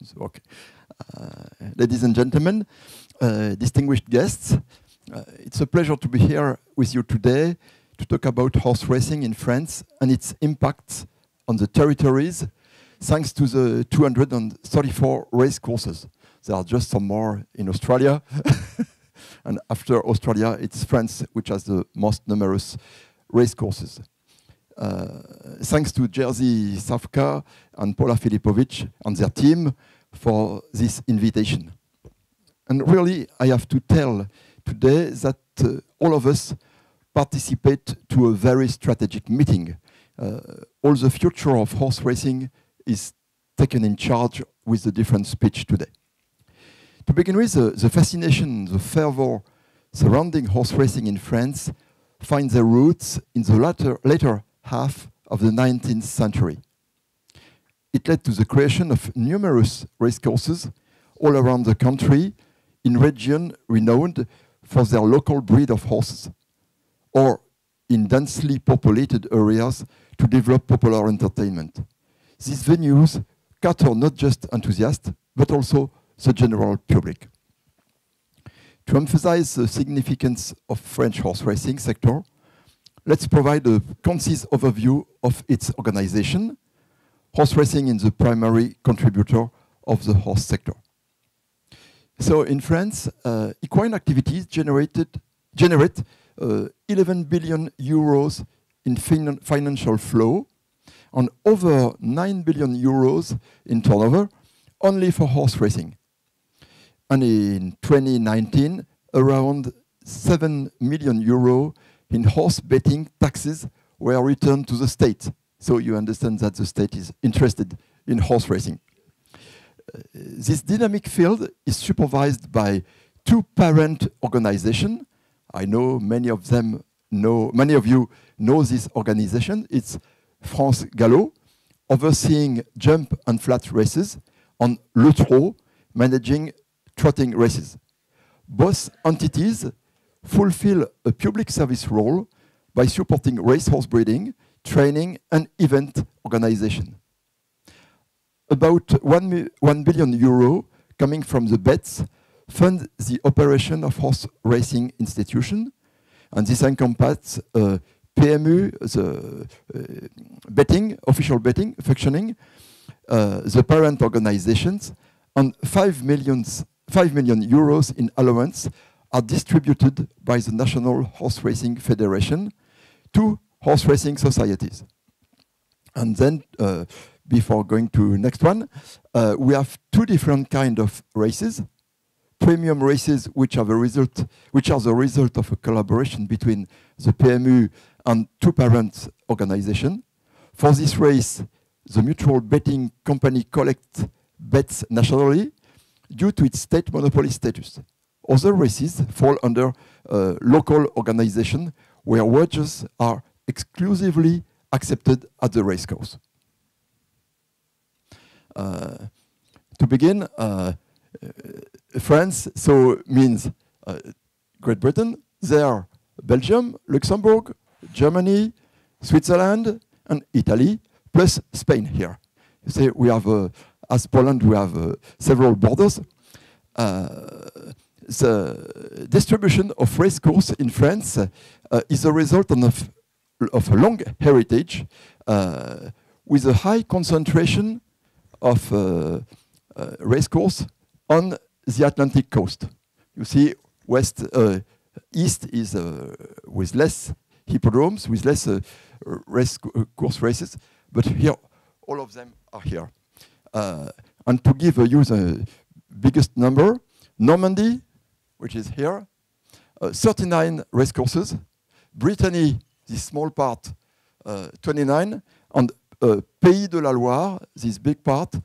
times. Okay. Ladies and gentlemen, distinguished guests, it's a pleasure to be here with you today to talk about horse racing in France and its impact on the territories, thanks to the 234 race courses. There are just some more in Australia. And after Australia, it's France which has the most numerous race courses. Thanks to Jerzy Sawka and Paula Filipovic and their team for this invitation. And really, I have to tell today that all of us participate to a very strategic meeting. All the future of horse racing is taken in charge with the different speech today. To begin with, the fascination, the fervor surrounding horse racing in France find their roots in the later half of the 19th century. It led to the creation of numerous racecourses all around the country in regions renowned for their local breed of horses, or in densely populated areas to develop popular entertainment. These venues cater not just enthusiasts, but also the general public. To emphasize the significance of French horse racing sector, let's provide a concise overview of its organization. Horse racing is the primary contributor of the horse sector. So in France, equine activities generate 11 billion euros in financial flow and over 9 billion euros in turnover only for horse racing. And in 2019, around 7 million euros in horse betting taxes were returned to the state. So you understand that the state is interested in horse racing. This dynamic field is supervised by two parent organizations. I know many of you know this organization. It's France Galop, overseeing jump and flat races, and Le Trot, managing trotting races. Both entities fulfill a public service role by supporting racehorse breeding, training, and event organization. About 1 billion euro coming from the bets fund the operation of horse racing institutions, and this encompasses PMU, the betting, official betting, functioning, the parent organizations, and 5 million euros in allowance are distributed by the National Horse Racing Federation to horse racing societies. And then, before going to next one, we have two different kinds of races. Premium races, which are the result of a collaboration between the PMU and two parent organizations. For this race, the mutual betting company collects bets nationally due to its state monopoly status. Other races fall under local organization where wagers are exclusively accepted at the racecourse. To begin, France so means Great Britain, there Belgium, Luxembourg, Germany, Switzerland, and Italy, plus Spain here. You see, we have, as Poland, we have several borders. The distribution of racecourse in France is a result of a long heritage with a high concentration of racecourse on the Atlantic coast. You see, east is with less hippodromes, with less course races, but here, all of them are here. And to give you the biggest number, Normandy, which is here, 39 racecourses, Brittany, this small part, 29, and Pays de la Loire, this big part,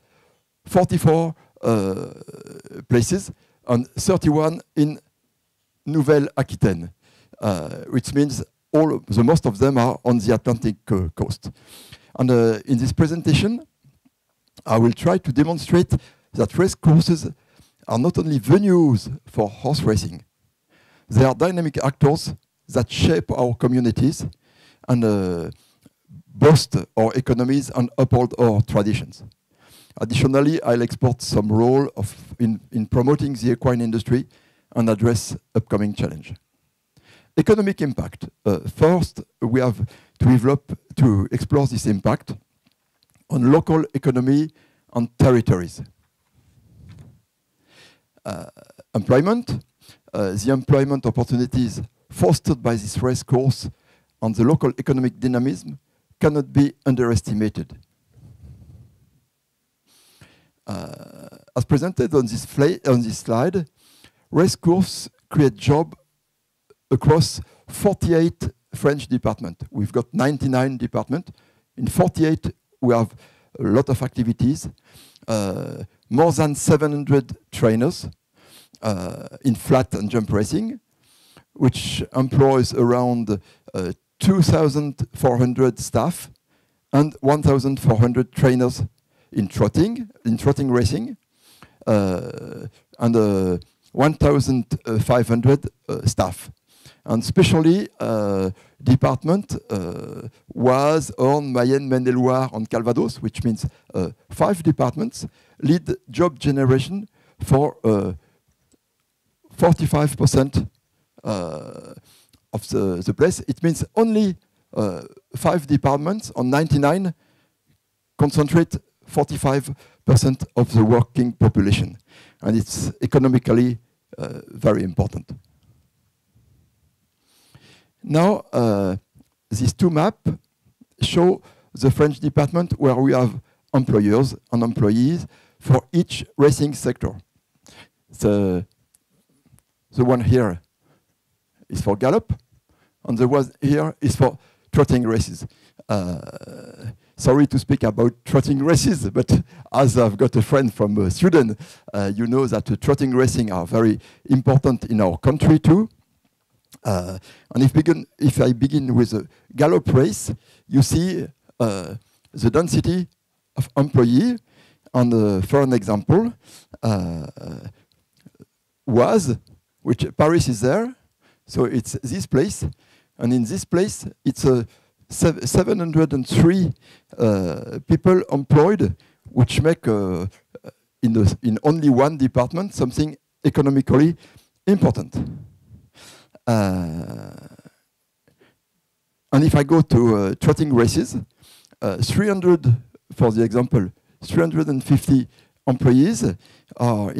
44 places, and 31 in Nouvelle-Aquitaine, which means most of them are on the Atlantic coast. And in this presentation, I will try to demonstrate that race courses are not only venues for horse racing, they are dynamic actors that shape our communities and boost our economies and uphold our traditions. Additionally, I'll export some role in promoting the equine industry and address upcoming challenge. Economic impact. First, we have to explore this impact on local economy and territories. Employment. The employment opportunities fostered by this race course and the local economic dynamism cannot be underestimated. As presented on this slide, race course create jobs across 48 French departments. We've got 99 departments. In 48, we have a lot of activities. More than 700 trainers in flat and jump racing, which employs around 2,400 staff and 1,400 trainers in trotting racing, and 1,500 staff. And especially department was on Mayenne, Maine-et-Loire, and Calvados, which means 5 departments lead job generation for 45% of the place. It means only 5 departments on 99 concentrate 45% of the working population. And it's economically very important. Now, these two maps show the French department where we have employers and employees for each racing sector. The one here is for gallop, and the one here is for trotting races. Sorry to speak about trotting races, but as I've got a friend from Sweden, you know that trotting racing are very important in our country too. And if I begin with a gallop race, you see the density of employee. And for an example, which Paris is there, so it's this place, and in this place it's 703 people employed, which make in only one department something economically important. And if I go to trotting races, 300, for the example, 350 employees are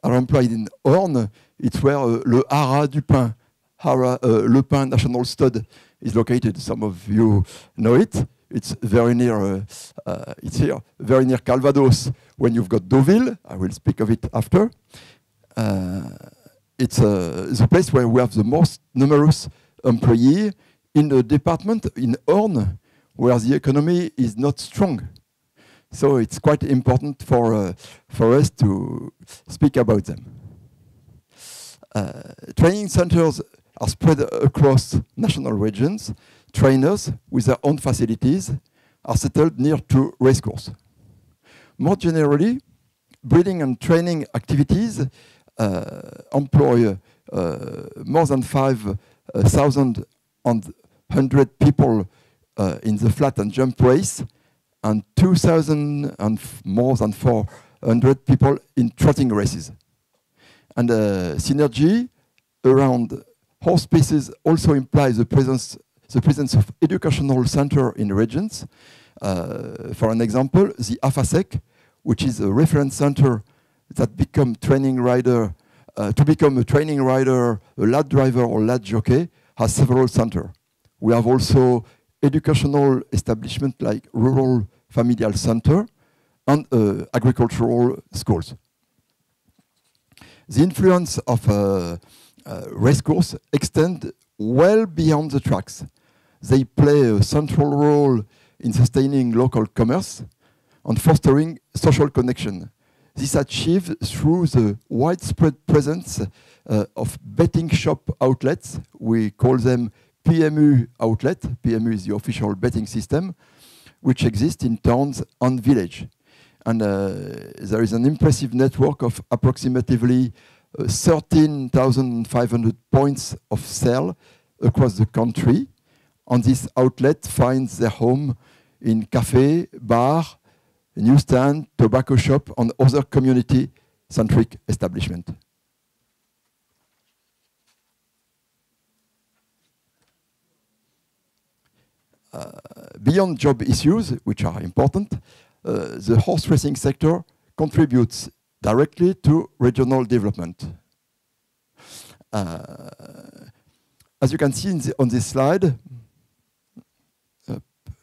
employed in Orne. It's where le Haras du Pin, Le Pin National Stud is located. Some of you know it. It's very near. It's here, very near Calvados. When you've got Deauville, I will speak of it after. It's the place where we have the most numerous employees in the department in Orne, where the economy is not strong. So it's quite important for us to speak about them. Training centers are spread across national regions. Trainers with their own facilities are settled near to racecourse. More generally, breeding and training activities employ more than 5,100 people in the flat and jump race, and 2,000 and more than 400 people in trotting races. And synergy around horse pieces also implies the presence of educational center in regions. For an example, the AFASEC, which is a reference center that become training rider, to become a training rider, a lad driver or lad jockey, has several centers. We have also educational establishment like rural familial center and agricultural schools. The influence of racecourse extend well beyond the tracks. They play a central role in sustaining local commerce and fostering social connection. This is achieved through the widespread presence of betting shop outlets. We call them PMU outlet. PMU is the official betting system, which exists in towns and villages. And there is an impressive network of approximately 13,500 points of sale across the country. And this outlet finds their home in café, bar, newsstand, tobacco shop, and other community-centric establishments. Beyond job issues, which are important, the horse racing sector contributes directly to regional development. As you can see on this slide,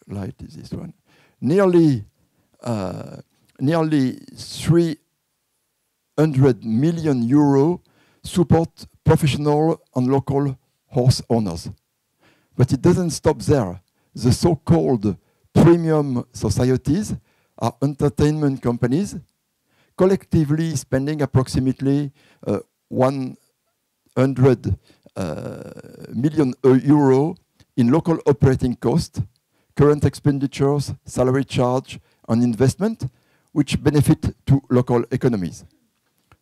light is this one, nearly 300 million euro support professional and local horse owners. But it doesn't stop there. The so-called premium societies are entertainment companies, collectively spending approximately 100 million euro in local operating costs, current expenditures, salary charge, and investment, which benefit to local economies.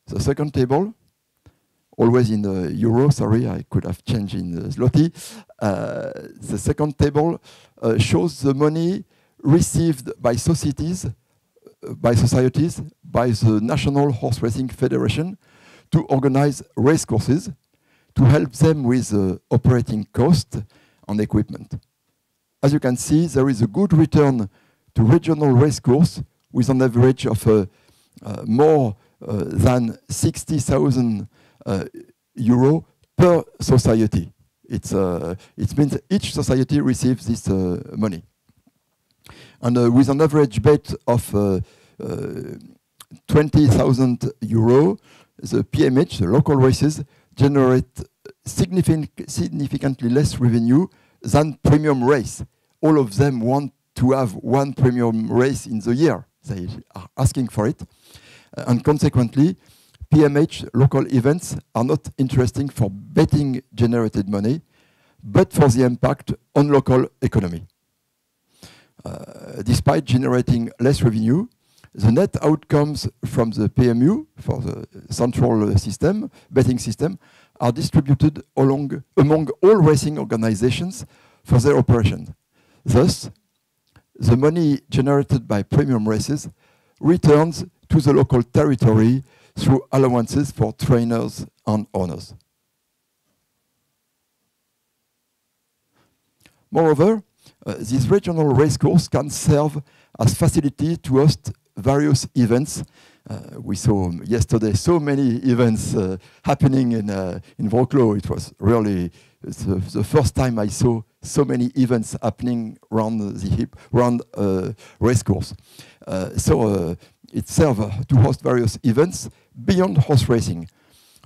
The second table, always in the euro, sorry, I could have changed in the zloty. The second table shows the money received by societies, by the National Horse Racing Federation to organize race courses, to help them with operating costs and equipment. As you can see, there is a good return to regional race course with an average of more than 60,000 euro per society. It means each society receives this money. And with an average bet of 20,000 euro, the PMH, the local races, generate significantly less revenue than premium race. All of them want to have one premium race in the year. They are asking for it. And consequently, PMH local events are not interesting for betting generated money, but for the impact on local economy. Despite generating less revenue, the net outcomes from the PMU, for the central system, betting system, are distributed among all racing organizations for their operation. Thus, the money generated by premium races returns to the local territory through allowances for trainers and owners. Moreover, this regional racecourse can serve as facility to host various events. We saw yesterday so many events happening in Wrocław. It was really the first time I saw so many events happening around the racecourse. So it serves to host various events beyond horse racing.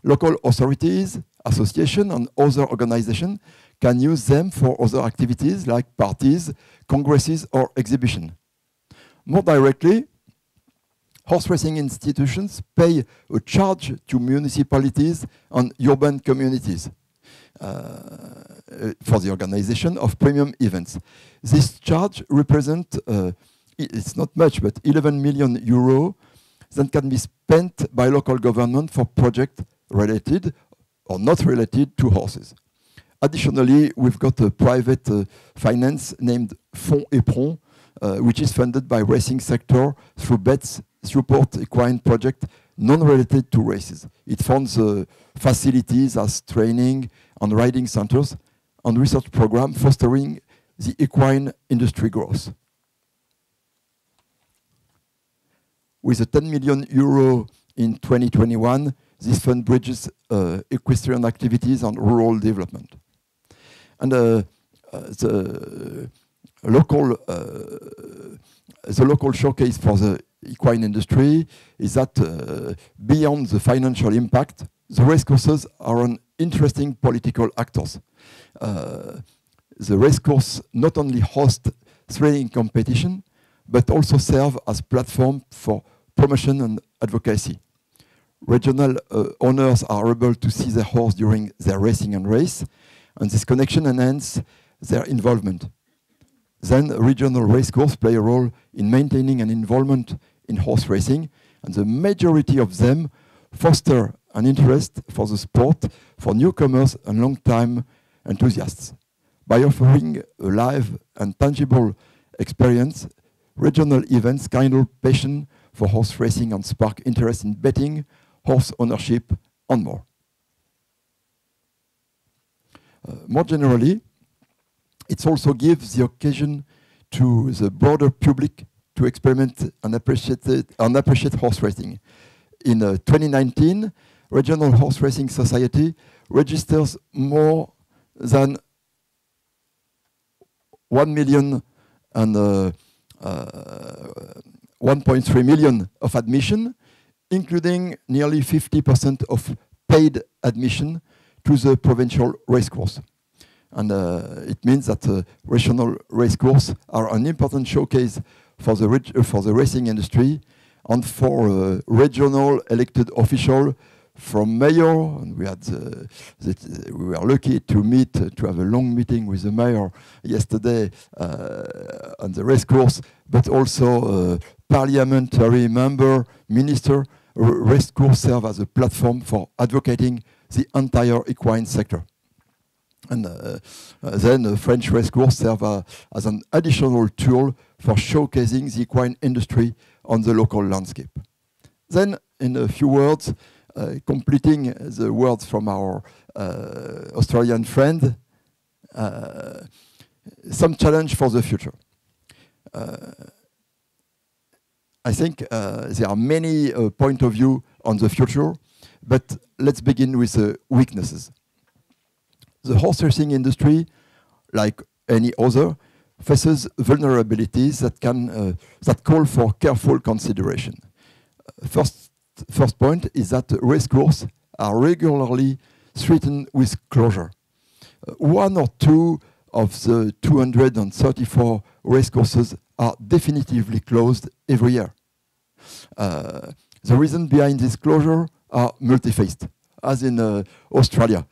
Local authorities, associations, and other organizations can use them for other activities like parties, congresses, or exhibitions. More directly, horse racing institutions pay a charge to municipalities and urban communities for the organization of premium events. This charge represents, it's not much, but 11 million euro that can be spent by local government for projects related or not related to horses. Additionally, we've got a private finance named Fonds Éperon, which is funded by racing sector through bets, support equine project non-related to races. It funds facilities as training and riding centers and research program fostering the equine industry growth. With a 10 million euro in 2021, this fund bridges equestrian activities and rural development. And the local showcase for the equine industry is that beyond the financial impact, the racecourses are an interesting political actors. The racecourse not only hosts thrilling competition, but also serve as platform for promotion and advocacy. Regional owners are able to see their horse during their racing and race, and this connection enhances their involvement. Then regional racecourses play a role in maintaining an involvement in horse racing, and the majority of them foster an interest for the sport for newcomers and long-time enthusiasts. By offering a live and tangible experience, regional events kindle passion for horse racing and spark interest in betting, horse ownership, and more. More generally, it also gives the occasion to the broader public to experiment and appreciate horse racing. In 2019, Regional Horse Racing Society registers more than 1 million and 1.3 million of admission, including nearly 50% of paid admission to the provincial racecourse. And it means that regional racecourses are an important showcase for the racing industry and for regional elected officials from mayor. And we were lucky to have a long meeting with the mayor yesterday on the racecourse, but also parliamentary member, minister. Racecourse serve as a platform for advocating the entire equine sector. And then French racecourse serve as an additional tool for showcasing the equine industry on the local landscape. Then, in a few words, completing the words from our Australian friend, some challenge for the future. I think there are many points of view on the future, but let's begin with the weaknesses. The horse racing industry, like any other, faces vulnerabilities that call for careful consideration. First point is that racecourses are regularly threatened with closure. One or two of the 234 racecourses are definitively closed every year. The reason behind this closure are multi-faced, as in Australia.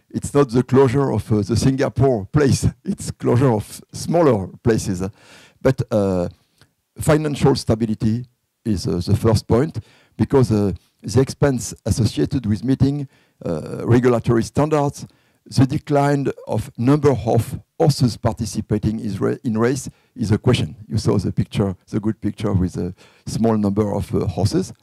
It's not the closure of the Singapore place, it's closure of smaller places. But financial stability is the first point, because the expense associated with meeting regulatory standards, the decline of number of horses participating in race is a question. You saw the picture, the good picture with a small number of horses.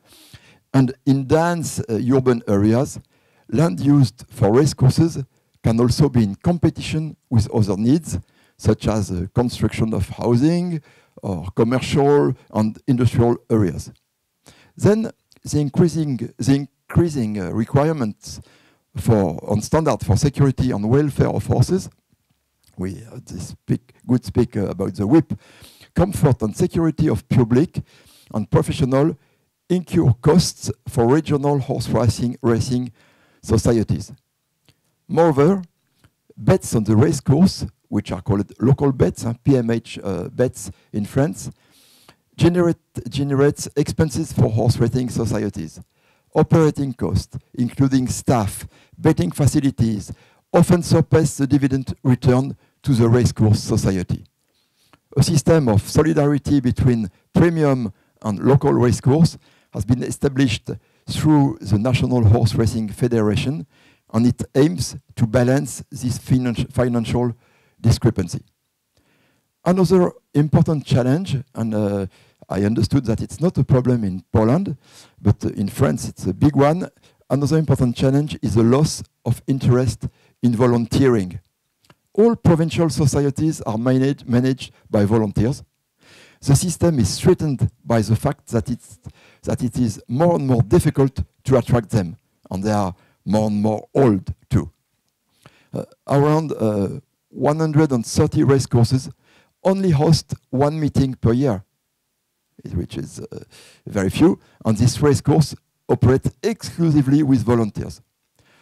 And in dense urban areas, land used for race courses can also be in competition with other needs, such as construction of housing or commercial and industrial areas. Then the increasing requirements on standard for security and welfare of horses, we speak about the whip, comfort and security of public and professional incur costs for regional horse racing societies. Moreover, bets on the race course, which are called local bets, PMH bets in France, generates expenses for horse racing societies. Operating costs, including staff, betting facilities, often surpass the dividend return to the racecourse society. A system of solidarity between premium and local racecourse has been established through the National Horse Racing Federation, and it aims to balance this financial discrepancy. Another important challenge, and I understood that it's not a problem in Poland, but in France it's a big one. Another important challenge is the loss of interest in volunteering. All provincial societies are managed by volunteers. The system is threatened by the fact that it is more and more difficult to attract them, and they are more and more old too. Around 130 race courses only host one meeting per year, which is very few, and this race course operates exclusively with volunteers.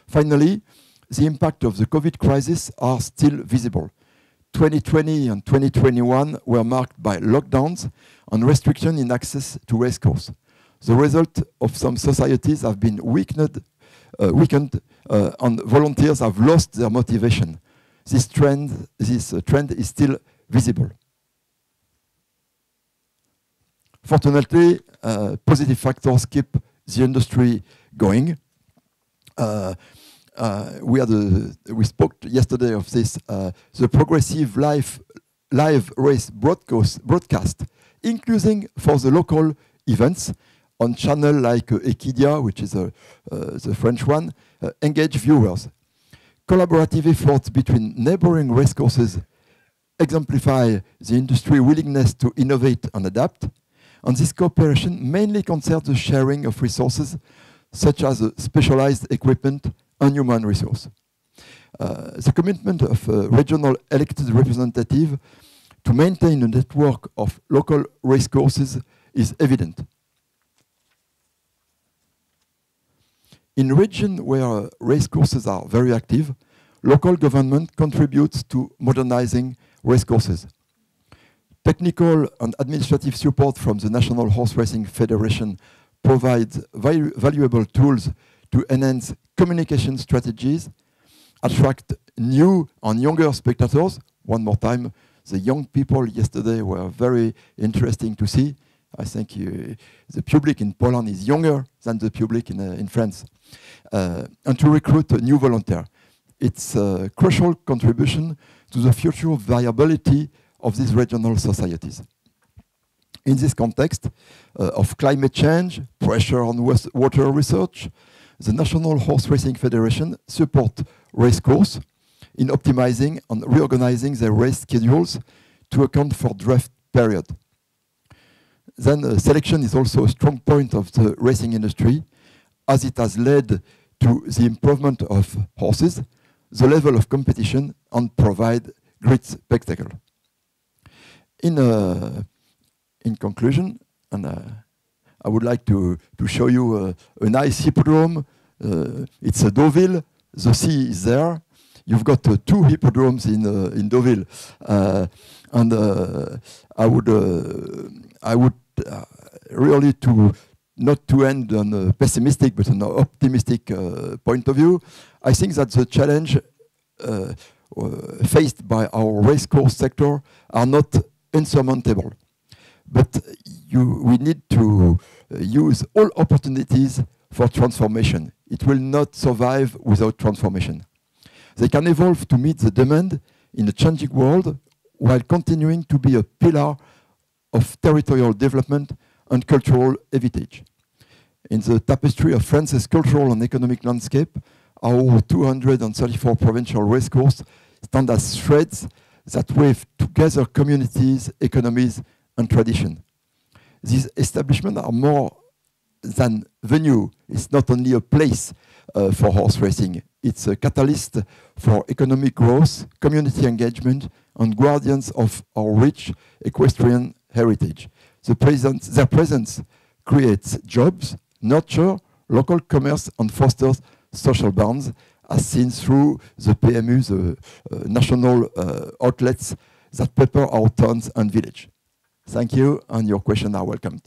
Finally, the impact of the COVID crisis are still visible. 2020 and 2021 were marked by lockdowns and restrictions in access to race course. The result of some societies have been weakened, and volunteers have lost their motivation. This trend is still visible. Fortunately, positive factors keep the industry going. We spoke yesterday of this. The progressive live race broadcast including for the local events on channel like Equidia, which is the French one, engage viewers. Collaborative efforts between neighboring racecourses exemplify the industry's willingness to innovate and adapt, and this cooperation mainly concerns the sharing of resources such as specialized equipment and human resource. The commitment of regional elected representatives to maintain a network of local racecourses is evident. In regions where racecourses are very active, local government contributes to modernizing racecourses. Technical and administrative support from the National Horse Racing Federation provides valuable tools to enhance communication strategies, attract new and younger spectators. One more time, the young people yesterday were very interesting to see. I think the public in Poland is younger than the public in France. And to recruit new volunteers. It's a crucial contribution to the future viability of these regional societies. In this context of climate change, pressure on water research, the National Horse Racing Federation supports racecourse in optimizing and reorganizing their race schedules to account for draft period. Then selection is also a strong point of the racing industry, as it has led to the improvement of horses, the level of competition, and provide great spectacle. In conclusion, and I would like to show you a nice hippodrome. It's a Deauville. The sea is there. You've got 2 hippodromes in Deauville, and I would really not to end on a pessimistic but an optimistic point of view. I think that the challenge faced by our racecourse sector are not insurmountable. But we need to use all opportunities for transformation. It will not survive without transformation. They can evolve to meet the demand in a changing world while continuing to be a pillar of territorial development and cultural heritage. In the tapestry of France's cultural and economic landscape, our 234 provincial racecourses stand as threads that weave together communities, economies, and tradition. These establishments are more than venue. It's not only a place for horse racing. It's a catalyst for economic growth, community engagement, and guardians of our rich equestrian heritage. Their presence creates jobs, nurture local commerce, and fosters social bonds, as seen through the PMU, the national outlets that pepper our towns and villages. Thank you, and your questions are welcome.